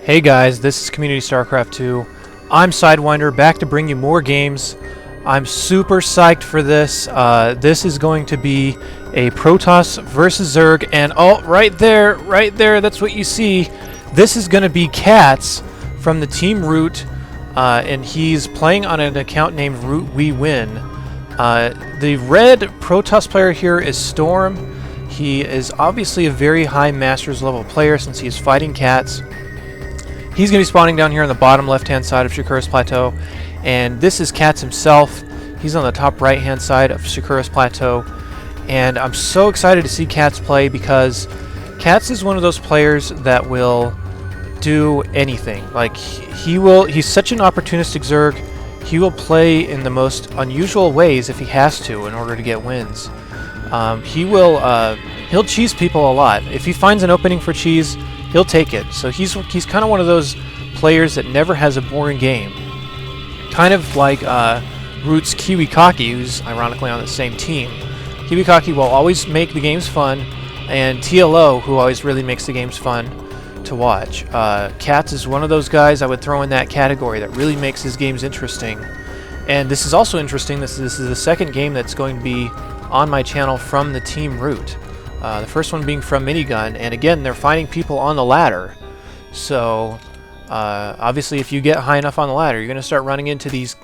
Hey guys, this is Community Starcraft 2. I'm Sidewinder, back to bring you more games. I'm super psyched for this. This is going to be a Protoss versus Zerg, and oh, right there, that's what you see. This is going to be ROOTCatZ from the team Root, and he's playing on an account named Root We Win. The red Protoss player here is Storm. He is obviously a very high Masters level player since he is fighting cats. He's going to be spawning down here on the bottom left-hand side of Shakura's Plateau, and this is ROOTCatZ himself. He's on the top right-hand side of Shakura's Plateau, and I'm so excited to see ROOTCatZ play because ROOTCatZ is one of those players that will do anything. Like, he's such an opportunistic Zerg. He will play in the most unusual ways if he has to in order to get wins. He'll cheese people a lot. If he finds an opening for cheese, he'll take it. So he's kind of one of those players that never has a boring game. Kind of like Root's KiwiKaki, who's ironically on the same team. KiwiKaki will always make the games fun, and TLO, who always really makes the games fun to watch. ROOTCatZ is one of those guys I would throw in that category that really makes his games interesting. And this is also interesting. This is the second game that's going to be on my channel from the team Root. The first one being from Minigun, and again, they're finding people on the ladder. So, obviously, if you get high enough on the ladder, you're going to start running into these,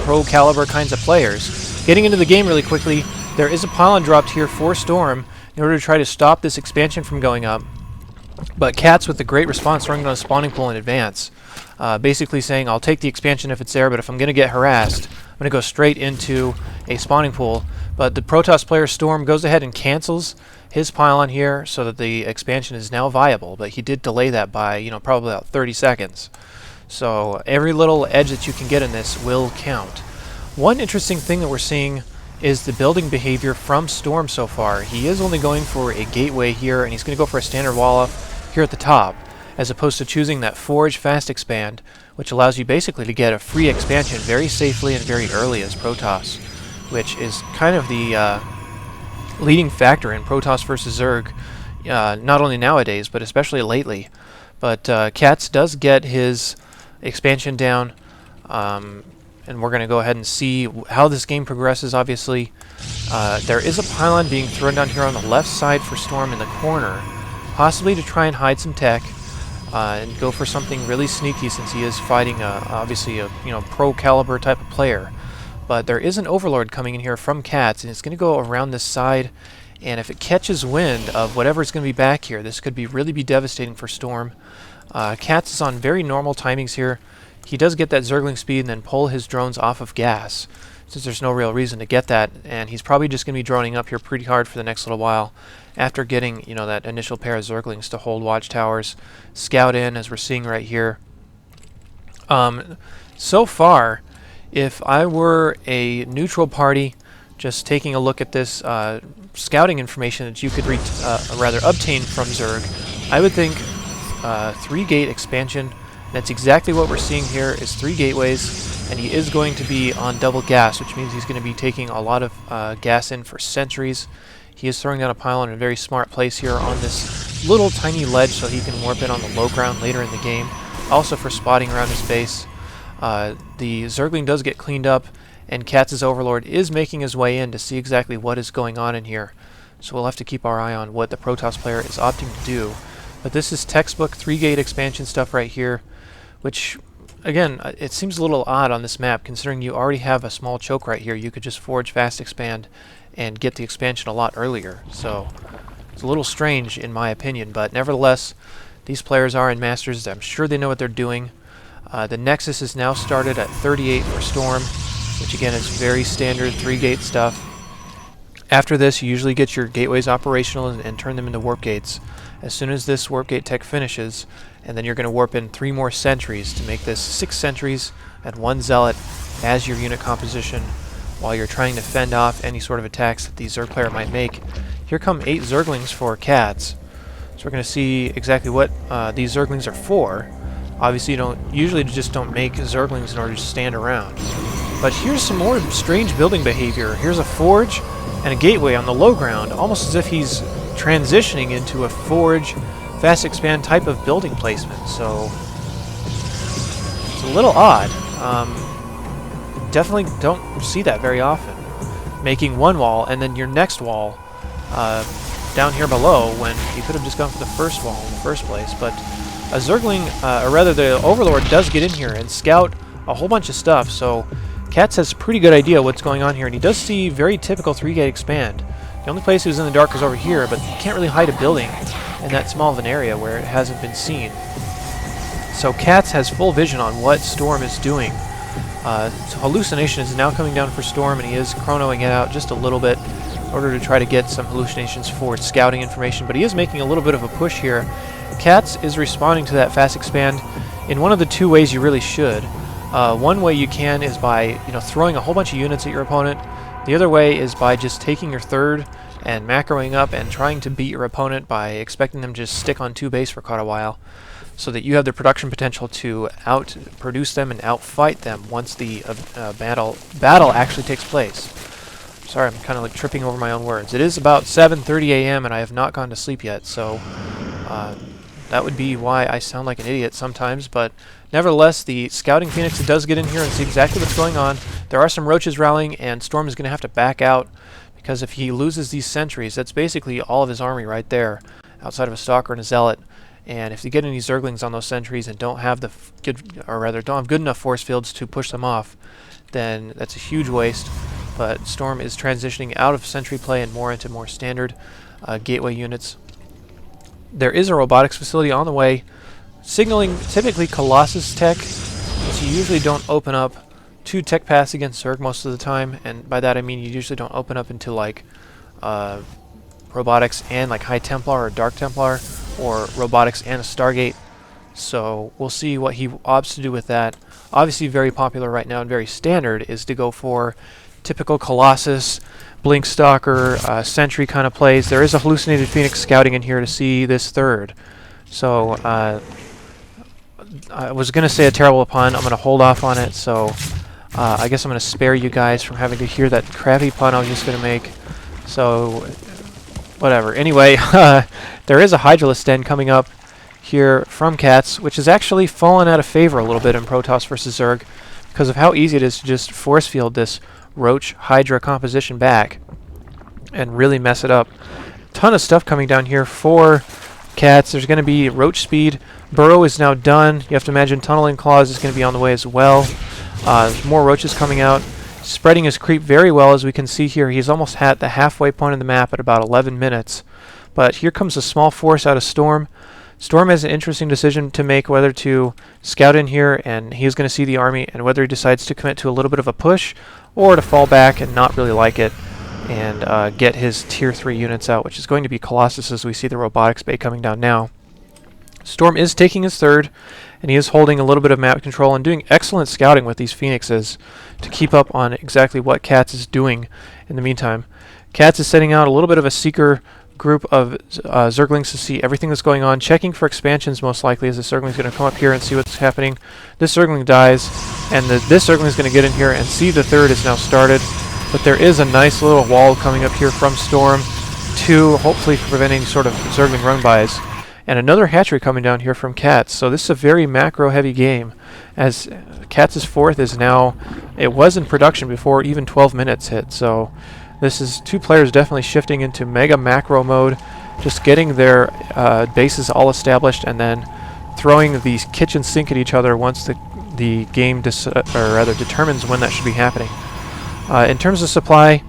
pro caliber kinds of players. Getting into the game really quickly, there is a pylon dropped here for Storm in order to try to stop this expansion from going up. But ROOTCatZ, with a great response, throwing on a spawning pool in advance. Basically saying, I'll take the expansion if it's there, but if I'm going to get harassed, I'm going to go straight into a spawning pool. But the Protoss player Storm goes ahead and cancels his pylon here so that the expansion is now viable, but he did delay that by, probably about 30 seconds. So every little edge that you can get in this will count. One interesting thing that we're seeing is the building behavior from Storm so far. He is only going for a gateway here, and he's going to go for a standard wall up here at the top, as opposed to choosing that Forge Fast Expand, which allows you basically to get a free expansion very safely and very early as Protoss, which is kind of the leading factor in Protoss versus Zerg, not only nowadays, but especially lately. But ROOTCatZ does get his expansion down, and we're going to go ahead and see how this game progresses, obviously. There is a pylon being thrown down here on the left side for Storm in the corner, possibly to try and hide some tech, and go for something really sneaky since he is fighting, obviously, a pro caliber type of player. But there is an Overlord coming in here from ROOTCatZ, and it's going to go around this side, and if it catches wind of whatever's going to be back here, this could really be devastating for Storm. ROOTCatZ is on very normal timings here. He does get that Zergling speed and then pull his drones off of gas, since there's no real reason to get that, and he's probably just going to be droning up here pretty hard for the next little while after getting, that initial pair of Zerglings to hold watchtowers, scout in, as we're seeing right here. So far, if I were a neutral party just taking a look at this scouting information that you could obtain from Zerg, I would think 3-gate expansion. That's exactly what we're seeing here is 3 gateways, and he is going to be on double gas, which means he's going to be taking a lot of gas in for sentries. He is throwing down a pylon in a very smart place here on this little tiny ledge so he can warp in on the low ground later in the game, also for spotting around his base. The Zergling does get cleaned up, and ROOTCatz's Overlord is making his way in to see exactly what is going on in here. So we'll have to keep our eye on what the Protoss player is opting to do. But this is textbook 3-gate expansion stuff right here, which, again, it seems a little odd on this map considering you already have a small choke right here. You could just Forge Fast Expand and get the expansion a lot earlier. So it's a little strange in my opinion, but nevertheless, these players are in Masters. I'm sure they know what they're doing. The Nexus is now started at 38 for Storm, which again is very standard 3-gate stuff. After this, you usually get your gateways operational and turn them into warp gates. As soon as this warp gate tech finishes, and then you're going to warp in 3 more sentries to make this 6 sentries and 1 zealot as your unit composition while you're trying to fend off any sort of attacks that the Zerg player might make. Here come 8 Zerglings for ROOTCatZ. So we're going to see exactly what these Zerglings are for. Obviously, you usually just don't make Zerglings in order to stand around. But here's some more strange building behavior. Here's a Forge and a Gateway on the low ground, almost as if he's transitioning into a Forge Fast Expand type of building placement. So a little odd. Definitely don't see that very often. Making one wall and then your next wall down here below when you could have just gone for the first wall in the first place. But a Zergling, or rather the Overlord, does get in here and scout a whole bunch of stuff, so KatZ has a pretty good idea what's going on here, and he does see very typical 3-gate expand. The only place he was in the dark is over here, but you can't really hide a building in that small of an area where it hasn't been seen. So KatZ has full vision on what Storm is doing. So Hallucination is now coming down for Storm, and he is chronoing it out just a little bit in order to try to get some hallucinations for scouting information, but he is making a little bit of a push here. KatZ is responding to that fast expand in one of the two ways you really should. One way you can is by throwing a whole bunch of units at your opponent. The other way is by just taking your third and macroing up and trying to beat your opponent by expecting them to just stick on 2 base for quite a while, so that you have the production potential to out-produce them and out-fight them once the battle actually takes place. Sorry, I'm kind of like tripping over my own words. It is about 7:30 a.m. and I have not gone to sleep yet, so that would be why I sound like an idiot sometimes, but nevertheless, the Scouting Phoenix does get in here and see exactly what's going on. There are some roaches rallying, and Storm is going to have to back out, because if he loses these sentries, that's basically all of his army right there, outside of a Stalker and a Zealot. And if you get any Zerglings on those sentries and don't have don't have good enough force fields to push them off, then that's a huge waste. But Storm is transitioning out of sentry play and more into more standard gateway units. There is a robotics facility on the way, signaling typically Colossus tech, so you usually don't open up 2 tech paths against Zerg most of the time, and by that I mean you usually don't open up into like robotics and like High Templar or Dark Templar, or robotics and a Stargate. So we'll see what he opts to do with that. Obviously very popular right now and very standard is to go for typical Colossus, Blink Stalker, Sentry kind of plays. There is a Hallucinated Phoenix scouting in here to see this third. So I was going to say a terrible pun. I'm going to hold off on it. So I guess I'm going to spare you guys from having to hear that crappy pun I was just going to make. So whatever. Anyway, there is a Hydralisk Den coming up here from KatZ, which has actually fallen out of favor a little bit in Protoss versus Zerg because of how easy it is to just force field this Roach Hydra composition back and really mess it up. Ton of stuff coming down here for KatZ. There's going to be Roach speed. Burrow is now done. You have to imagine Tunneling Claws is going to be on the way as well. There's more Roaches coming out. Spreading his creep very well, as we can see here. He's almost at the halfway point of the map at about 11 minutes. But here comes a small force out of Storm. Storm has an interesting decision to make whether to scout in here, and he's going to see the army, and whether he decides to commit to a little bit of a push or to fall back and not really like it and get his tier 3 units out, which is going to be Colossus as we see the robotics bay coming down now. Storm is taking his third, and he is holding a little bit of map control and doing excellent scouting with these Phoenixes to keep up on exactly what KatZ is doing in the meantime. KatZ is setting out a little bit of a seeker group of Zerglings to see everything that's going on, checking for expansions most likely, as the Zergling is going to come up here and see what's happening. This Zergling dies, and this Zergling is going to get in here and see the third is now started. But there is a nice little wall coming up here from Storm to hopefully prevent any sort of Zergling run-bys. And another hatchery coming down here from KatZ. So this is a very macro-heavy game, as Katz's fourth is now, it was in production before even 12 minutes hit. So this is 2 players definitely shifting into mega macro mode, just getting their bases all established and then throwing the kitchen sink at each other once the game determines when that should be happening. In terms of supply,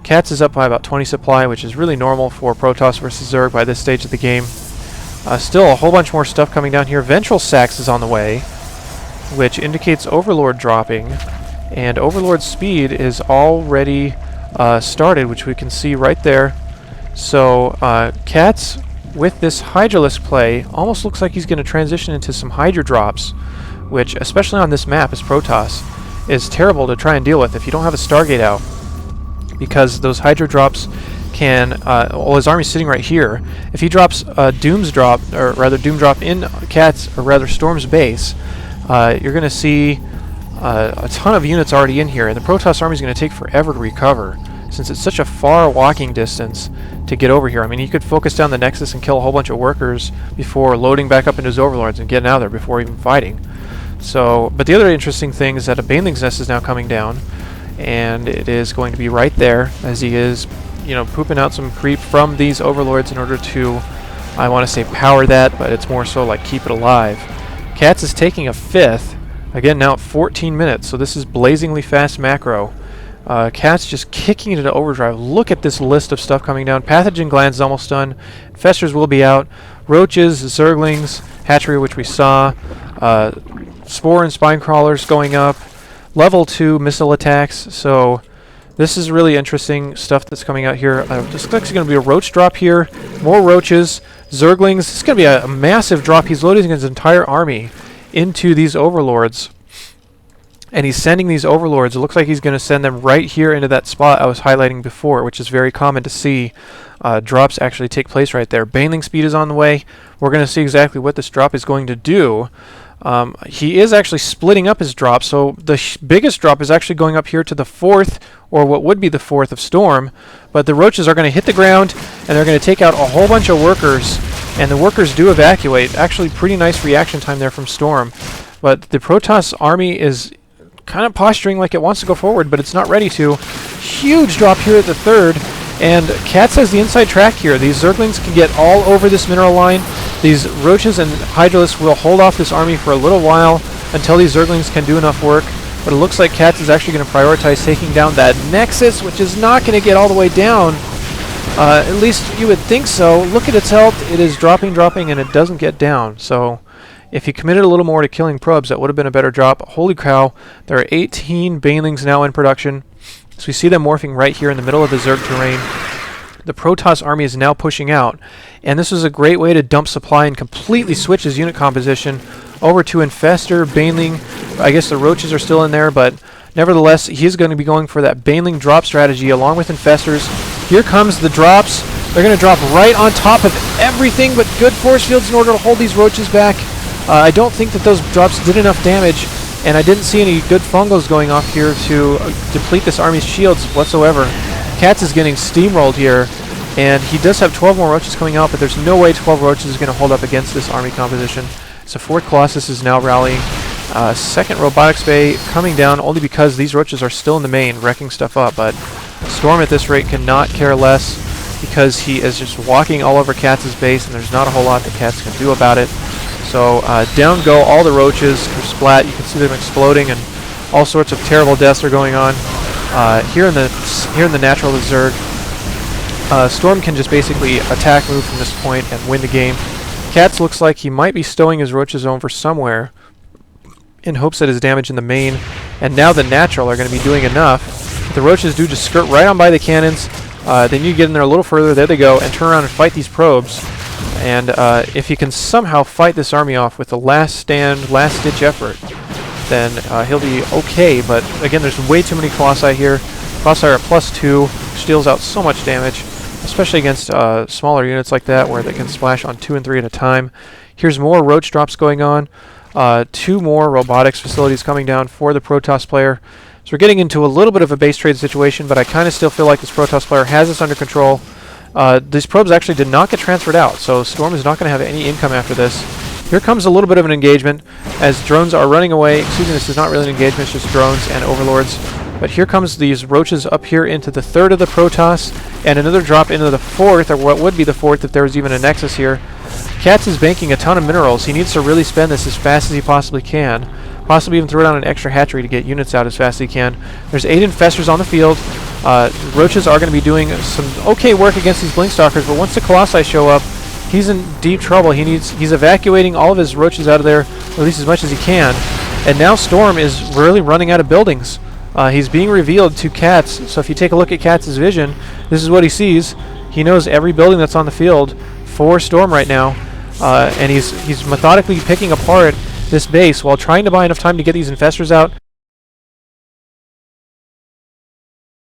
KatZ is up by about 20 supply, which is really normal for Protoss versus Zerg by this stage of the game. Still a whole bunch more stuff coming down here. Ventral Sax is on the way, which indicates Overlord dropping, and Overlord's speed is already started, which we can see right there. So KatZ, with this Hydralisk play, almost looks like he's going to transition into some Hydra drops, which, especially on this map as Protoss, is terrible to try and deal with if you don't have a Stargate out, because those Hydra drops can, well, his army's sitting right here. If he drops Doom's drop, or rather Doom drop in KatZ, or rather Storm's base, you're going to see a ton of units already in here, and the Protoss army is going to take forever to recover, since it's such a far walking distance to get over here. I mean, he could focus down the Nexus and kill a whole bunch of workers before loading back up into his Overlords and getting out of there before even fighting. So, but the other interesting thing is that a baneling's nest is now coming down, and it is going to be right there as he is, you know, pooping out some creep from these overlords in order to, I want to say power that, but it's more so like keep it alive. KatZ is taking a 5th, again now at 14 minutes, so this is blazingly fast macro. KatZ just kicking it into overdrive. Look at this list of stuff coming down. Pathogen Glands is almost done. Infestors will be out. Roaches, Zerglings, Hatchery, which we saw. Spore and Spine Crawlers going up. Level 2 missile attacks. So this is really interesting stuff that's coming out here. This looks like it's going to be a Roach drop here. More Roaches. Zerglings. This is going to be a massive drop. He's loading his entire army into these Overlords. And he's sending these Overlords. It looks like he's going to send them right here into that spot I was highlighting before, which is very common to see drops actually take place right there. Baneling speed is on the way. We're going to see exactly what this drop is going to do. He is actually splitting up his drop, so the biggest drop is actually going up here to the 4th, or what would be the 4th of Storm, but the Roaches are going to hit the ground, and they're going to take out a whole bunch of workers, and the workers do evacuate. Actually, pretty nice reaction time there from Storm, but the Protoss army is kind of posturing like it wants to go forward, but it's not ready to. Huge drop here at the 3rd, and KatZ has the inside track here. These Zerglings can get all over this mineral line. These Roaches and Hydralisks will hold off this army for a little while until these Zerglings can do enough work, but it looks like KatZ is actually going to prioritize taking down that Nexus, which is not going to get all the way down. At least you would think so. Look at its health. It is dropping, and it doesn't get down. So if he committed a little more to killing probes, that would have been a better drop. Holy cow, there are 18 Banelings now in production. So we see them morphing right here in the middle of the Zerg terrain. The Protoss army is now pushing out, and this is a great way to dump supply and completely switch his unit composition over to Infestor, Baneling. I guess the Roaches are still in there, but nevertheless, he's going to be going for that Baneling drop strategy along with Infestors. Here comes the drops. They're going to drop right on top of everything but good force fields in order to hold these Roaches back. I don't think that those drops did enough damage, and I didn't see any good fungos going off here to deplete this army's shields whatsoever. KatZ is getting steamrolled here, and he does have 12 more Roaches coming out, but there's no way 12 Roaches is going to hold up against this army composition. So 4th Colossus is now rallying. 2nd Robotics Bay coming down only because these Roaches are still in the main, wrecking stuff up, but Storm at this rate cannot care less because he is just walking all over KatZ's base, and there's not a whole lot that KatZ can do about it. So down go all the Roaches, splat. You can see them exploding, and all sorts of terrible deaths are going on. Here in the natural Zerg, Storm can just basically attack move from this point and win the game. KatZ looks like he might be stowing his Roaches over somewhere in hopes that his damage in the main and now the natural are going to be doing enough. The Roaches do just skirt right on by the cannons. They need to get in there a little further. There they go, and turn around and fight these probes. And if he can somehow fight this army off with the last stand, last ditch effort, then he'll be okay. But again, there's way too many Colossi here. Colossi are at +2, which deals out so much damage, especially against smaller units like that where they can splash on 2 and 3 at a time. Here's more Roach drops going on. 2 more robotics facilities coming down for the Protoss player. So we're getting into a little bit of a base trade situation, but I kind of still feel like this Protoss player has this under control. These probes actually did not get transferred out, so Storm is not going to have any income after this. Here comes a little bit of an engagement as drones are running away. Excuse me, this is not really an engagement, it's just drones and overlords. But here comes these Roaches up here into the 3rd of the Protoss, and another drop into the 4th, or what would be the 4th if there was even a Nexus here. KatZ is banking a ton of minerals. He needs to really spend this as fast as he possibly can. Possibly even throw down an extra hatchery to get units out as fast as he can. There's 8 Infestors on the field. Roaches are going to be doing some okay work against these Blinkstalkers, but once the Colossi show up, he's in deep trouble. He's evacuating all of his Roaches out of there, or at least as much as he can. And now Storm is really running out of buildings. He's being revealed to KatZ, so if you take a look at KatZ's vision, this is what he sees. He knows every building that's on the field for Storm right now, and he's methodically picking apart this base while trying to buy enough time to get these Infestors out.